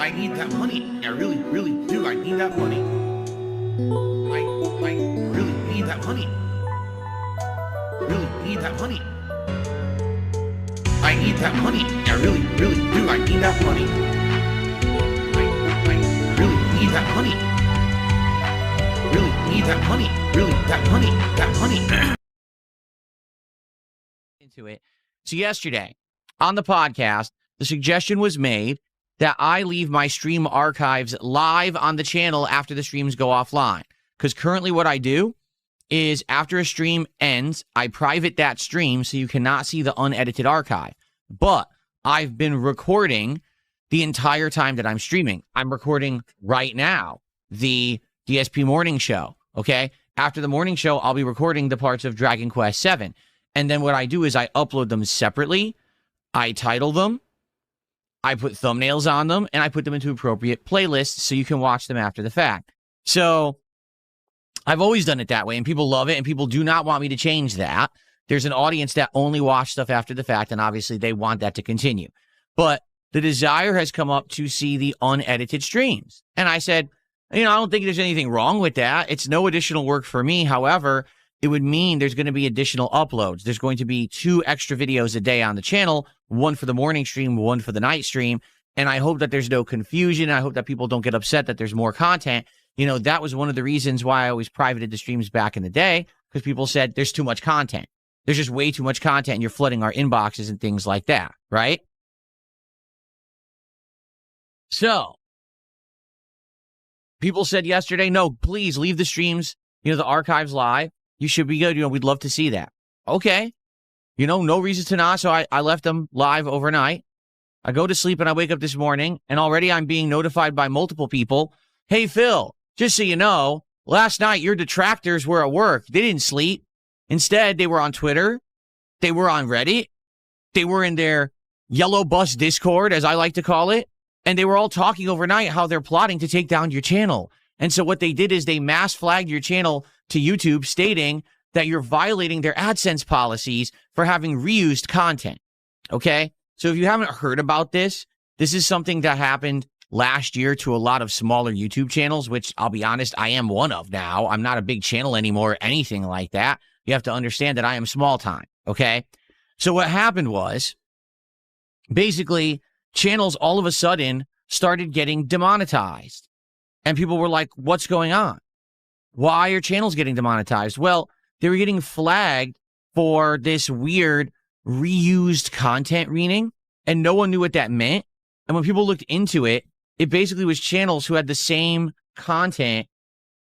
I need that money. I really, really do. I need that money. I really need that money. Really need that money. I need that money. I really, really do. I need that money. I really need that money. Really need that money. Really, that money. That money. Into it. So yesterday on the podcast, the suggestion was made that I leave my stream archives live on the channel after the streams go offline. Because currently what I do is after a stream ends, I private that stream so you cannot see the unedited archive. But I've been recording the entire time that I'm streaming. I'm recording right now the DSP morning show, okay? After the morning show, I'll be recording the parts of Dragon Quest VII. And then what I do is I upload them separately, I title them, I put thumbnails on them, and I put them into appropriate playlists so you can watch them after the fact. So I've always done it that way, and people love it, and people do not want me to change that. There's an audience that only watch stuff after the fact, and obviously they want that to continue. But the desire has come up to see the unedited streams. And I said, I don't think there's anything wrong with that. It's no additional work for me. However, it would mean there's going to be additional uploads. There's going to be 2 extra videos a day on the channel, one for the morning stream, one for the night stream. And I hope that there's no confusion. I hope that people don't get upset that there's more content. That was one of the reasons why I always privated the streams back in the day, because people said there's too much content. There's just way too much content and you're flooding our inboxes and things like that, right? So people said yesterday, no, please leave the streams, the archives live. You should be good. We'd love to see that. Okay. No reason to not. So I left them live overnight. I go to sleep and I wake up this morning and already I'm being notified by multiple people. Hey, Phil, just so you know, last night your detractors were at work. They didn't sleep. Instead, they were on Twitter. They were on Reddit. They were in their yellow bus Discord, as I like to call it. And they were all talking overnight how they're plotting to take down your channel. And so what they did is they mass flagged your channel to YouTube, stating that you're violating their AdSense policies for having reused content. Okay? So if you haven't heard about this, this is something that happened last year to a lot of smaller YouTube channels, which I'll be honest, I am one of now. I'm not a big channel anymore or anything like that. You have to understand that I am small time. Okay? So what happened was, basically, channels all of a sudden started getting demonetized. And people were like, what's going on? Why are channels getting demonetized? Well, they were getting flagged for this weird reused content reading, and no one knew what that meant. And when people looked into it, it basically was channels who had the same content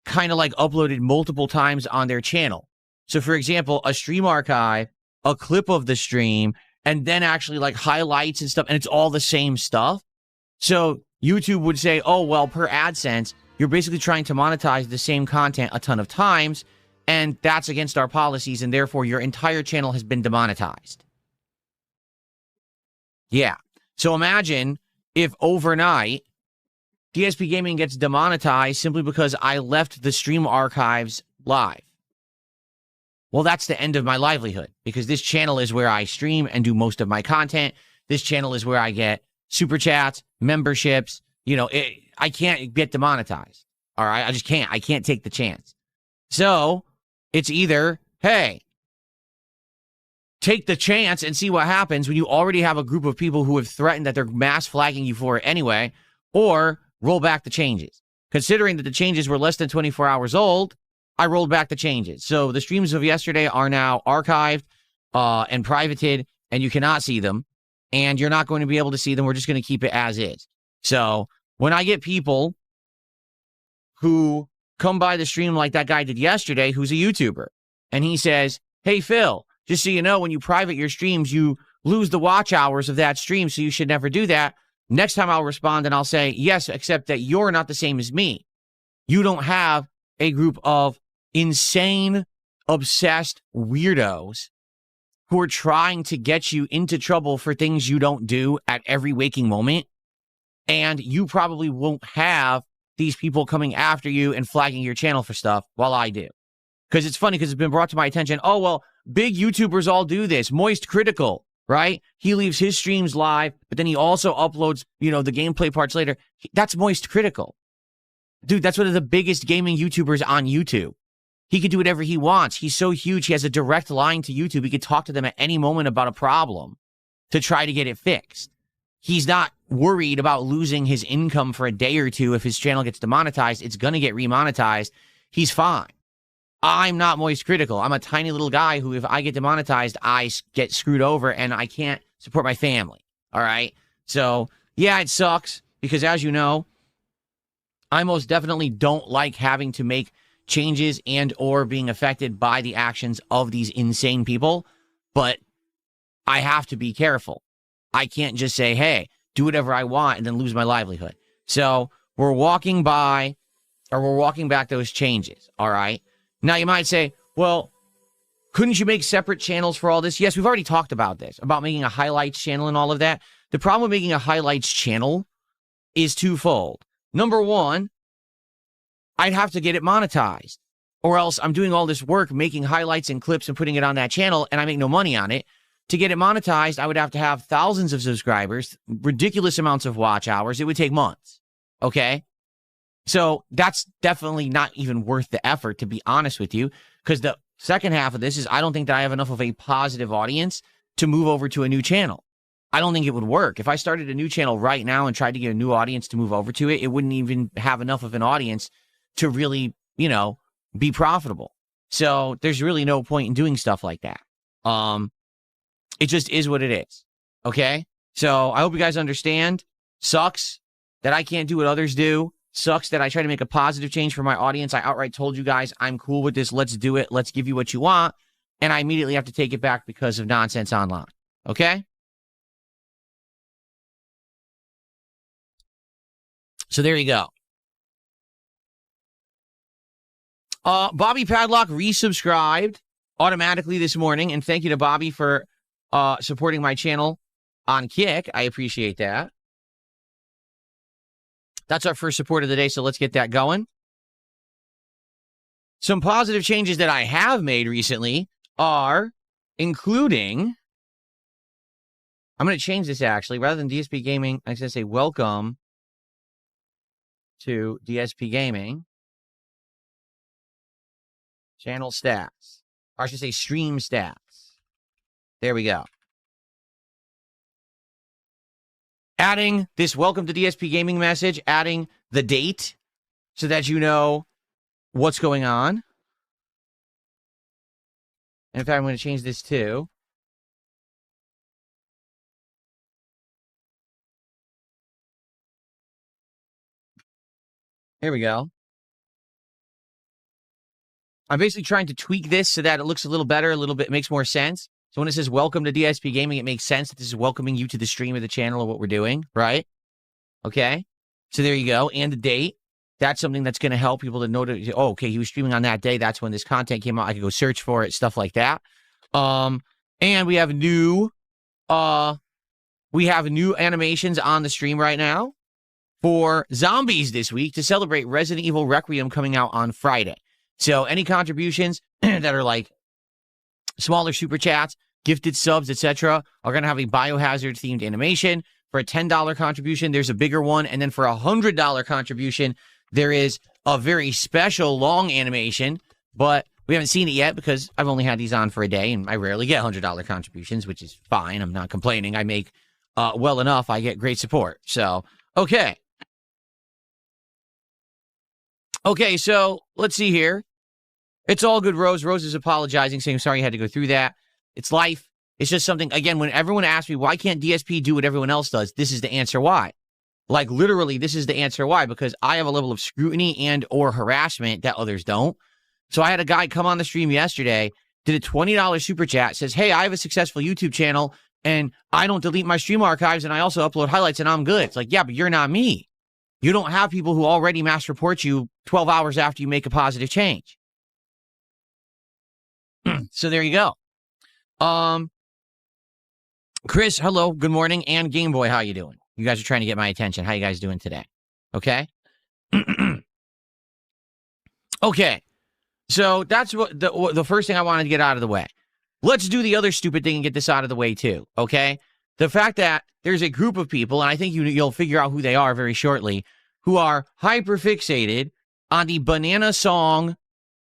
kind of like uploaded multiple times on their channel. So, for example, a stream archive, a clip of the stream, and then actually like highlights and stuff, and it's all the same stuff. So YouTube would say, oh, well, per AdSense, you're basically trying to monetize the same content a ton of times, and that's against our policies, and therefore your entire channel has been demonetized. Yeah. So imagine if overnight DSP Gaming gets demonetized simply because I left the stream archives live. Well, that's the end of my livelihood, because this channel is where I stream and do most of my content. This channel is where I get super chats, memberships. I can't get demonetized. All right. I just can't. I can't take the chance. So it's either, hey, take the chance and see what happens when you already have a group of people who have threatened that they're mass flagging you for it anyway, or roll back the changes. Considering that the changes were less than 24 hours old, I rolled back the changes. So the streams of yesterday are now archived and privated, and you cannot see them, and you're not going to be able to see them. We're just going to keep it as is. So when I get people who come by the stream like that guy did yesterday, who's a YouTuber, and he says, hey, Phil, just so you know, when you private your streams, you lose the watch hours of that stream, so you should never do that. Next time I'll respond and I'll say, yes, except that you're not the same as me. You don't have a group of insane, obsessed weirdos who are trying to get you into trouble for things you don't do at every waking moment. And you probably won't have these people coming after you and flagging your channel for stuff while I do. Because it's funny, because it's been brought to my attention, oh, well, big YouTubers all do this. Moist Critical. right? He leaves his streams live, but then he also uploads, the gameplay parts later. That's Moist Critical. Dude, that's one of the biggest gaming YouTubers on YouTube. He can do whatever he wants. He's so huge, he has a direct line to YouTube. He could talk to them at any moment about a problem to try to get it fixed. He's not worried about losing his income for a day or two. If his channel gets demonetized, it's going to get remonetized. He's fine. I'm not Moist Critical. I'm a tiny little guy who, if I get demonetized, I get screwed over and I can't support my family. All right? So, yeah, it sucks because, as you know, I most definitely don't like having to make changes and or being affected by the actions of these insane people, but I have to be careful. I can't just say, hey, do whatever I want and then lose my livelihood. So we're walking back those changes, all right? Now you might say, well, couldn't you make separate channels for all this? Yes, we've already talked about this, about making a highlights channel and all of that. The problem with making a highlights channel is twofold. Number one, I'd have to get it monetized, or else I'm doing all this work making highlights and clips and putting it on that channel and I make no money on it. To get it monetized, I would have to have thousands of subscribers, ridiculous amounts of watch hours. It would take months, okay? So that's definitely not even worth the effort, to be honest with you, because the second half of this is I don't think that I have enough of a positive audience to move over to a new channel. I don't think it would work. If I started a new channel right now and tried to get a new audience to move over to it, it wouldn't even have enough of an audience to really, be profitable. So there's really no point in doing stuff like that. It just is what it is. Okay? So I hope you guys understand. Sucks that I can't do what others do. Sucks that I try to make a positive change for my audience. I outright told you guys, I'm cool with this. Let's do it. Let's give you what you want. And I immediately have to take it back because of nonsense online. Okay? So there you go. Bobby Padlock resubscribed automatically this morning, and thank you to Bobby for supporting my channel on Kick. I appreciate that. That's our first support of the day, so let's get that going. Some positive changes that I have made recently are including, I'm going to change this actually. Rather than DSP Gaming, I'm going to say welcome to DSP Gaming. Channel stats. Or I should say stream stats. There we go. Adding this welcome to DSP Gaming message, adding the date so that you know what's going on. And in fact, I'm going to change this too. Here we go. I'm basically trying to tweak this so that it looks a little better, a little bit makes more sense. So when it says welcome to DSP Gaming, it makes sense that this is welcoming you to the stream of the channel or what we're doing, right? Okay. So there you go. And the date. That's something that's going to help people to know that, oh, okay, he was streaming on that day. That's when this content came out. I could go search for it, stuff like that. And we have new animations on the stream right now for zombies this week to celebrate Resident Evil Requiem coming out on Friday. So any contributions that are like smaller super chats, gifted subs, etc., are going to have a biohazard themed animation. For a $10 contribution, there's a bigger one. And then for a $100 contribution, there is a very special long animation, but we haven't seen it yet because I've only had these on for a day and I rarely get $100 contributions, which is fine. I'm not complaining. I make well enough. I get great support. So, okay. Okay, so let's see here. It's all good, Rose. Rose is apologizing, saying, sorry you had to go through that. It's life. It's just something, again, when everyone asks me, why can't DSP do what everyone else does? This is the answer why. Like, literally, this is the answer why, because I have a level of scrutiny and or harassment that others don't. So I had a guy come on the stream yesterday, did a $20 super chat, says, hey, I have a successful YouTube channel, and I don't delete my stream archives, and I also upload highlights, and I'm good. It's like, yeah, but you're not me. You don't have people who already mass report you 12 hours after you make a positive change. So there you go. Chris, hello, good morning, and Game Boy, how you doing? You guys are trying to get my attention. How you guys doing today? Okay? Okay. So that's what the first thing I wanted to get out of the way. let's do the other stupid thing and get this out of the way too, okay? The fact that there's a group of people, and I think you'll figure out who they are very shortly, who are hyper-fixated on the banana song